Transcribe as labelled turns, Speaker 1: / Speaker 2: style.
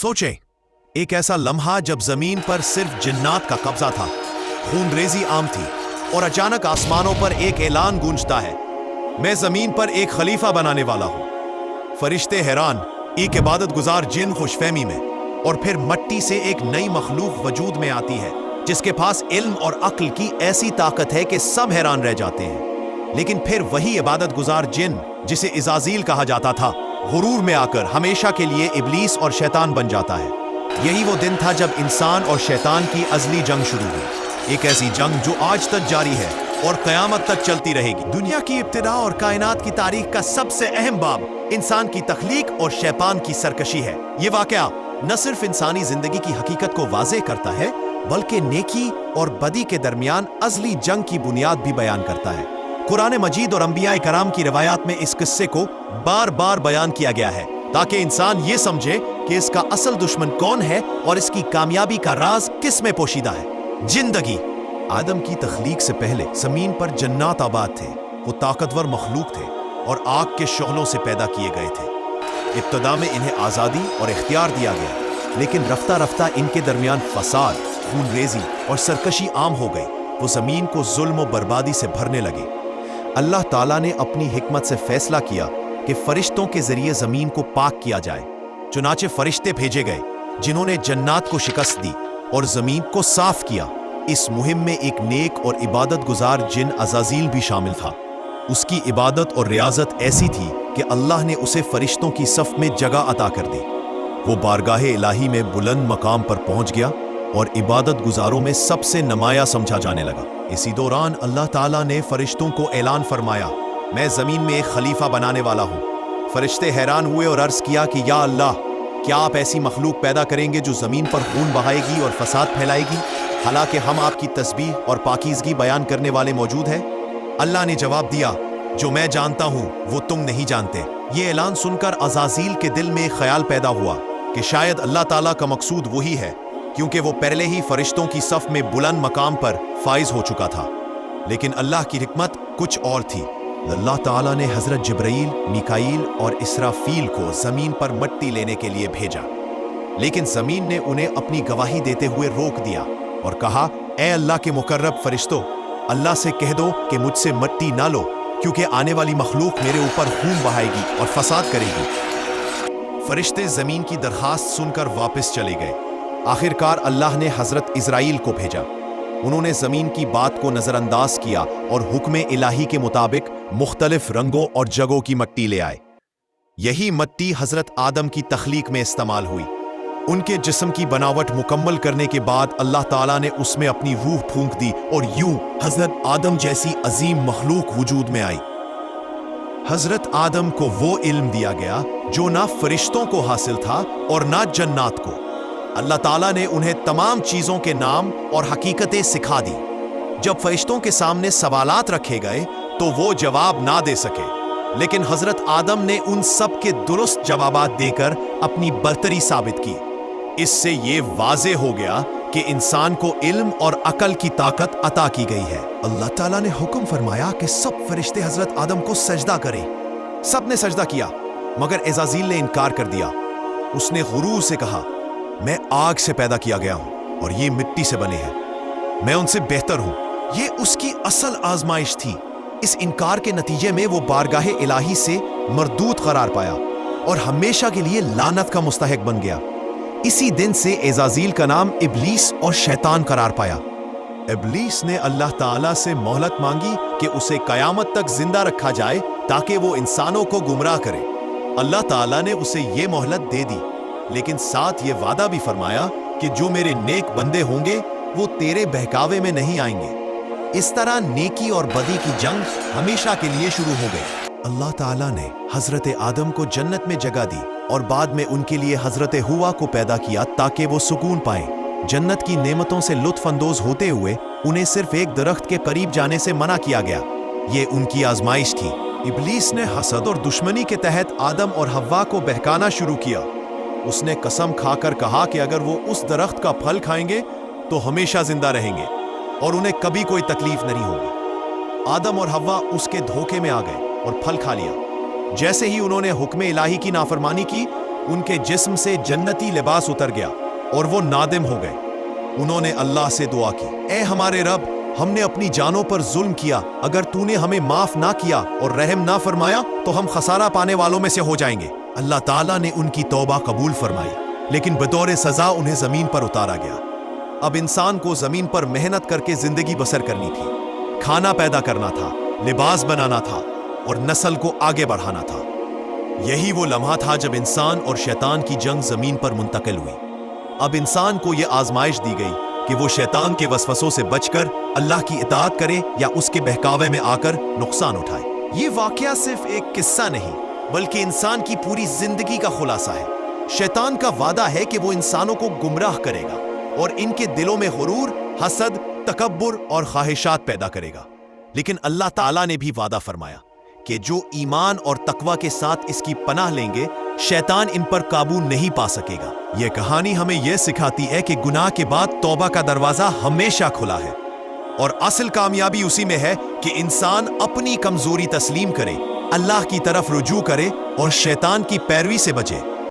Speaker 1: सोचें, एक ऐसा लम्हा जब जमीन पर सिर्फ जिन्नात का कब्जा था, खूनरेजी आम थी और अचानक आसमानों पर एक ऐलान गूंजता है, मैं जमीन पर एक खलीफा बनाने वाला हूं। फरिश्ते हैरान, एक इबादत गुजार जिन खुशफहमी में, और फिर मट्टी से एक नई मखलूक वजूद में आती है जिसके पास इल्म और अक्ल की ऐसी ताकत है कि सब हैरान रह जाते हैं। लेकिन फिर वही इबादत गुजार जिन, जिसे इज़ाज़ील कहा जाता था, गुरूर में आकर हमेशा के लिए इब्लीस और शैतान बन जाता है। यही वो दिन था जब इंसान और शैतान की अज़ली जंग शुरू हुई, एक ऐसी जंग जो आज तक जारी है और क़यामत तक चलती रहेगी। दुनिया की इब्तिदा और कायनात की तारीख का सबसे अहम बाब इंसान की तख्लीक और शैतान की सरकशी है। ये वाक़या न सिर्फ इंसानी जिंदगी की हकीकत को वाज़े करता है, बल्कि नेकी और बदी के दरमियान अज़ली जंग की बुनियाद भी बयान करता है। कुरान मजीद और अंबिया कराम की रिवायात में इस किस्से को बार बार बयान किया गया है ताकि इंसान ये समझे कि इसका असल दुश्मन कौन है और इसकी कामयाबी का राज किस में पोशीदा है। जिंदगी। आदम की तख्लीक से पहले जमीन पर जन्नात आबाद थे। वो ताकतवर मखलूक थे और आग के शोलों से पैदा किए गए थे। इब्तदा में इन्हें आज़ादी और इख्तियार दिया गया, लेकिन रफ्ता रफ्ता इनके दरमियान फसाद, खूनरेजी और सरकशी आम हो गई। वो जमीन को जुल्म और बर्बादी से भरने लगे। अल्लाह ताला ने अपनी हिकमत से फैसला किया कि फरिश्तों के जरिए जमीन को पाक किया जाए। चुनाचे फरिश्ते भेजे गए जिन्होंने जन्नात को शिकस्त दी और जमीन को साफ किया। इस मुहिम में एक नेक और इबादत गुजार जिन अज़ाज़ील भी शामिल था। उसकी इबादत और रियाजत ऐसी थी कि अल्लाह ने उसे फरिश्तों की सफ में जगह अता कर दी। वो बारगाह इलाही में बुलंद मकाम पर पहुंच गया और इबादत गुजारों में सबसे नमाया समझा जाने लगा। इसी दौरान अल्लाह ताला ने फरिश्तों को ऐलान फरमाया, मैं जमीन में एक खलीफा बनाने वाला हूँ। फरिश्ते हैरान हुए और अर्ज किया कि या अल्लाह, क्या आप ऐसी मखलूक पैदा करेंगे जो जमीन पर खून बहाएगी और फसाद फैलाएगी, हालांकि हम आपकी तस्बीह और पाकीज़गी बयान करने वाले मौजूद हैं। अल्लाह ने जवाब दिया, जो मैं जानता हूँ वो तुम नहीं जानते। ये ऐलान सुनकर अज़ाज़ील के दिल में एक ख्याल पैदा हुआ कि शायद अल्लाह ताला का मकसूद वही है, क्योंकि वो पहले ही फरिश्तों की सफ में बुलंद मकाम पर फाइज हो चुका था। लेकिन अल्लाह की हिकमत कुछ और थी। अल्लाह ताला ने हजरत जिब्राईल, मीकाईल और इसराफील को जमीन पर मट्टी लेने के लिए भेजा, लेकिन जमीन ने उन्हें अपनी गवाही देते हुए रोक दिया और कहा, ए अल्लाह के मुकर्रब फरिश्तों, अल्लाह से कह दो कि मुझसे मट्टी ना लो, क्योंकि आने वाली मखलूक मेरे ऊपर खून बहाएगी और फसाद करेगी। फरिश्ते जमीन की दरखास्त सुनकर वापस चले गए। आखिरकार अल्लाह ने हजरत इज़राइल को भेजा। उन्होंने जमीन की बात को नजरअंदाज किया और हुक्म इलाही के मुताबिक मुख्तलिफ रंगों और जगहों की मट्टी ले आए। यही मट्टी हजरत आदम की तख्लीक में इस्तेमाल हुई। उनके जिस्म की बनावट मुकम्मल करने के बाद अल्लाह ताला ने उसमें अपनी रूह फूंक दी और यूं हजरत आदम जैसी अजीम मखलूक वजूद में आई। हजरत आदम को वो इल्म दिया गया जो ना फरिश्तों को हासिल था और ना जन्नात को। अल्लाह ताला ने उन्हें तमाम चीजों के नाम और हकीकतें सिखा दी। जब फरिश्तों के सामने सवालात रखे गए तो वो जवाब ना दे सके, लेकिन हजरत आदम ने उन सब के दुरुस्त जवाबात देकर अपनी बरतरी साबित की। इससे ये वाज़े हो गया कि इंसान को इल्म और अकल की ताकत अता की गई है। अल्लाह ताला ने हुक्म फरमाया कि सब फरिश्ते हजरत आदम को सजदा करें। सब ने सजदा किया, मगर इज़ाज़ील ने इनकार कर दिया। उसने गुरूर से कहा, मैं आग से पैदा किया गया हूं और ये मिट्टी से बने हैं, मैं उनसे बेहतर हूं। ये उसकी असल आजमाइश थी। इस इनकार के नतीजे में वो बारगाह इलाही से मरदूद करार पाया और हमेशा के लिए लानत का मुस्तहिक बन गया। इसी दिन से इज़ाज़ील का नाम इब्लीस और शैतान करार पाया। इब्लीस ने अल्लाह ताला से मोहलत मांगी कि उसे कयामत तक जिंदा रखा जाए ताकि वो इंसानों को गुमराह करे। अल्लाह ताला ने उसे ये मोहलत दे दी, लेकिन साथ ये वादा भी फरमाया कि जो मेरे नेक बंदे होंगे वो तेरे बहकावे में नहीं आएंगे। इस तरह नेकी और बदी की जंग हमेशा के लिए शुरू हो गई। अल्लाह ताला ने हजरत आदम को जन्नत में जगह दी और बाद में उनके लिए हजरत हुआ को पैदा किया ताकि वो सुकून पाएं। जन्नत की नेमतों से लुत्फ अंदोज होते हुए उन्हें सिर्फ एक दरख्त के करीब जाने से मना किया गया। ये उनकी आजमाइश थी। इब्लीस ने हसद और दुश्मनी के तहत आदम और हव्वा को बहकाना शुरू किया। उसने कसम खाकर कहा कि अगर वो उस दरख्त का फल खाएंगे तो हमेशा जिंदा रहेंगे और उन्हें कभी कोई तकलीफ नहीं होगी। आदम और हव्वा उसके धोखे में आ गए और फल खा लिया। जैसे ही उन्होंने हुक्म इलाही की नाफरमानी की उनके जिस्म से जन्नती लिबास उतर गया और वो नादिम हो गए। उन्होंने अल्लाह से दुआ की, ए हमारे रब, हमने अपनी जानों पर जुल्म किया। अगर तूने हमें माफ ना किया और रहम ना फरमाया तो हम खसारा पाने वालों में से हो जाएंगे। अल्लाह ताला ने उनकी तौबा कबूल फरमाई, लेकिन बतौर सजा उन्हें जमीन पर उतारा गया। अब इंसान को जमीन पर मेहनत करके जिंदगी बसर करनी थी, खाना पैदा करना था, लिबास बनाना था और नस्ल को आगे बढ़ाना था। यही वो लम्हा था जब इंसान और शैतान की जंग जमीन पर मुंतकिल हुई। अब इंसान को यह आजमाइश दी गई कि वो शैतान के वसवसों से बचकर अल्लाह की इताअत करे या उसके बहकावे में आकर नुकसान उठाए। ये वाकया सिर्फ एक किस्सा नहीं, बल्कि इंसान की पूरी जिंदगी का खुलासा है। शैतान का वादा है कि वो इंसानों को गुमराह करेगा और इनके दिलों में गुरूर, हसद, तकब्बुर और ख्वाहिशात पैदा करेगा। लेकिन अल्लाह ताला ने भी वादा फरमाया कि जो ईमान और तकवा के साथ इसकी पनाह लेंगे, शैतान इन पर काबू नहीं पा सकेगा। यह कहानी हमें यह सिखाती है कि गुनाह के बाद तौबा का दरवाजा हमेशा खुला है और असल कामयाबी उसी में है कि इंसान अपनी कमजोरी तस्लीम करे, अल्लाह की तरफ रुजू करे और शैतान की पैरवी से बचे।